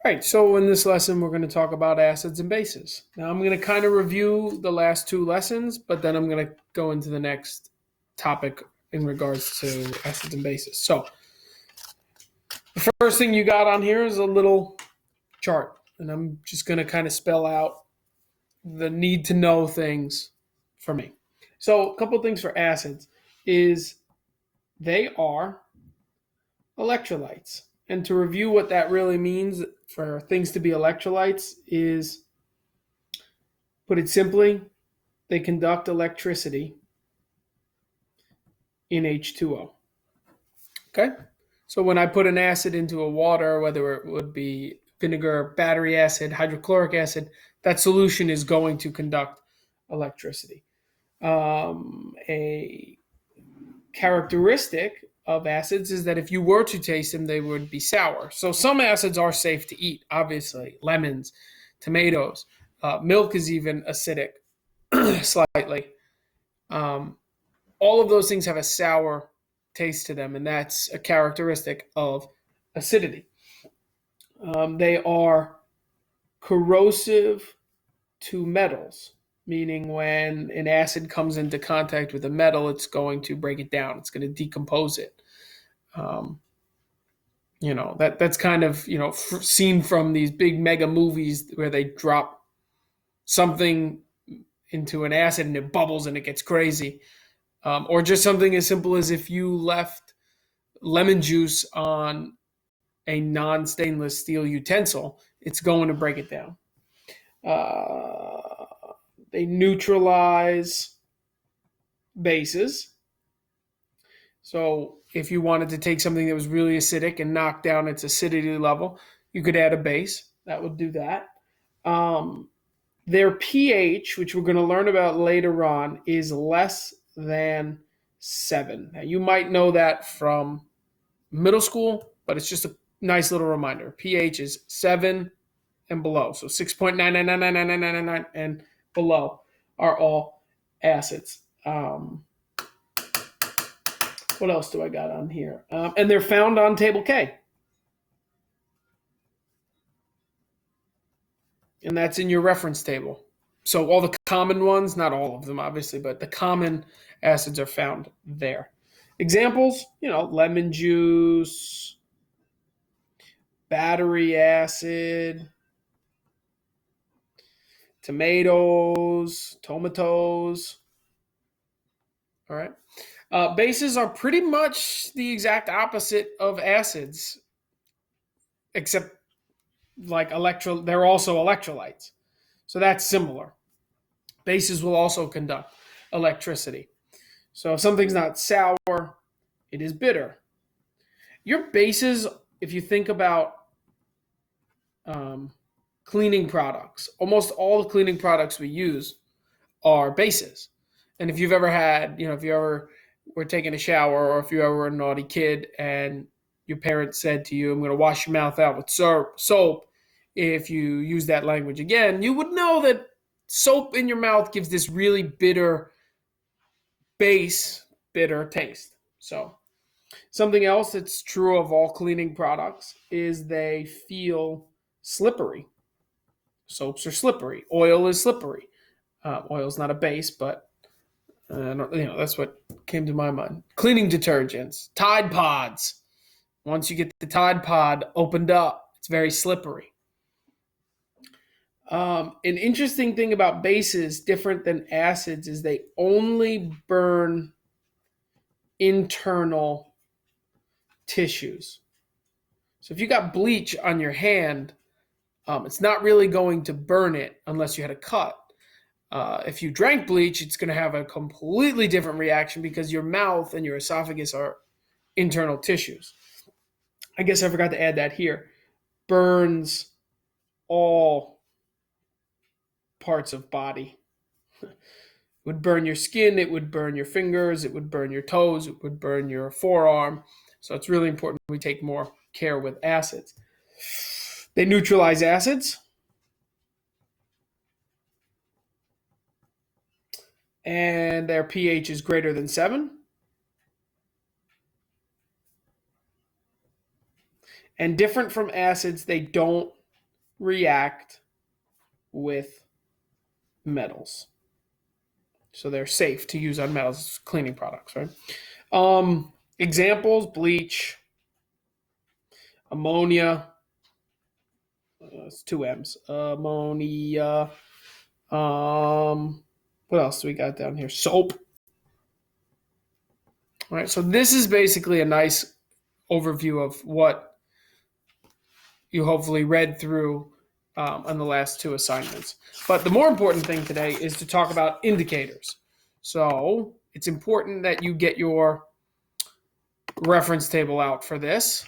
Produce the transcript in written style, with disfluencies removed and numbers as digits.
Right, so in this lesson, we're going to talk about acids and bases. Now, I'm going to kind of review the last two lessons, but then I'm going to go into the next topic in regards to acids and bases. So, the first thing you got on here is a little chart, and I'm just going to kind of spell out the need to know things for me. So, a couple things for acids is they are electrolytes. And to review what that really means for things to be electrolytes is, put it simply, they conduct electricity in H2O. Okay? So when I put an acid into a water, whether it would be vinegar, battery acid, hydrochloric acid, that solution is going to conduct electricity. A characteristic of acids is that if you were to taste them, they would be sour. So some acids are safe to eat, obviously, lemons, tomatoes. Milk is even acidic slightly. Um, all of those things have a sour taste to them, and that's a characteristic of acidity. They are corrosive to metals, meaning when an acid comes into contact with a metal, it's going to break it down. It's going to decompose it. Um, that's kind of seen from these big mega movies where they drop something into an acid and it bubbles and it gets crazy, or just something as simple as if you left lemon juice on a non-stainless steel utensil, it's going to break it down. Uh, they neutralize bases. So if you wanted to take something that was really acidic and knock down its acidity level, you could add a base. That would do that. Um, their pH, which we're going to learn about later on, is less than 7. Now, you might know that from middle school, but it's just a nice little reminder. pH is 7 and below. So 6.9999999 and below are all acids. What else do I got on here? And they're found on table K. And that's in your reference table. So all the common ones, not all of them obviously, but the common acids are found there. Examples, lemon juice, battery acid, tomatoes. All right. Bases are pretty much the exact opposite of acids, except they're also electrolytes. So that's similar. Bases will also conduct electricity. So if something's not sour, it is bitter. Your bases, if you think about um, cleaning products, almost all the cleaning products we use are bases. And if you've ever had, if you ever were taking a shower, or if you ever were a naughty kid and your parents said to you, I'm going to wash your mouth out with soap, if you use that language again, you would know that soap in your mouth gives this really bitter taste. So something else that's true of all cleaning products is they feel slippery. Soaps are slippery. Oil is slippery. Oil is not a base, but that's what came to my mind. Cleaning detergents, Tide Pods. Once you get the Tide Pod opened up, it's very slippery. An interesting thing about bases, different than acids, is they only burn internal tissues. So if you got bleach on your hand, it's not really going to burn it unless you had a cut. If you drank bleach, it's going to have a completely different reaction because your mouth and your esophagus are internal tissues. I guess I forgot to add that here. Burns all parts of body. It would burn your skin, it would burn your fingers, it would burn your toes, it would burn your forearm. So it's really important we take more care with acids. They neutralize acids. And their pH is greater than 7. And different from acids, they don't react with metals. So they're safe to use on metals, cleaning products, right? Examples: bleach, ammonia. It's two M's. Ammonia. What else do we got down here? Soap. All right. So this is basically a nice overview of what you hopefully read through on the last two assignments. But the more important thing today is to talk about indicators. So it's important that you get your reference table out for this.